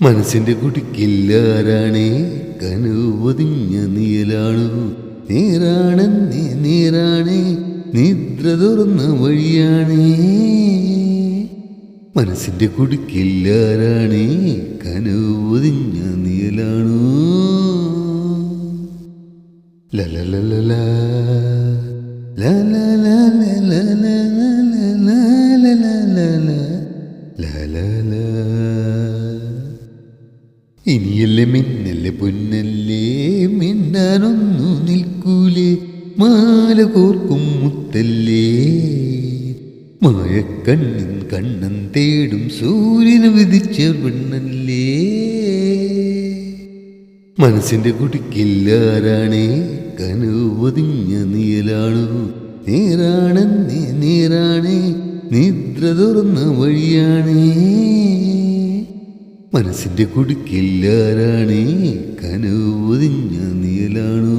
മനസ്സിന്റെ കുടിക്കില്ലാരാണേ കനുവതിഞ്ഞ നീലാണു നീരാണെന്നേ നീരാണേ നിദ്ര തുറന്ന വഴിയാണേ. മനസ്സിന്റെ കുടിക്കില്ലാരാണേ കനുവതിഞ്ഞ നീലാണു ലലലല ഇനിയല്ലേ മിന്നല്ലേ പൊന്നല്ലേ മിണ്ടാനൊന്നു നിൽക്കൂലേ മാല കോർക്കും മുത്തല്ലേ മഴക്കണ്ണിൻ കണ്ണൻ തേടും സൂര്യന് വിധിച്ച പെണ്ണല്ലേ. മനസ്സിന്റെ കുടിക്കില്ലാരാണേ കനുവതിഞ്ഞ നീലാണു നീരാണെന്നേ നീരാണേ നിദ്ര തുറന്ന വഴിയാണേ. മനസ്സിന്റെ കുടിക്കില്ലാരാണേ കനുവതിഞ്ഞ നീലാണു.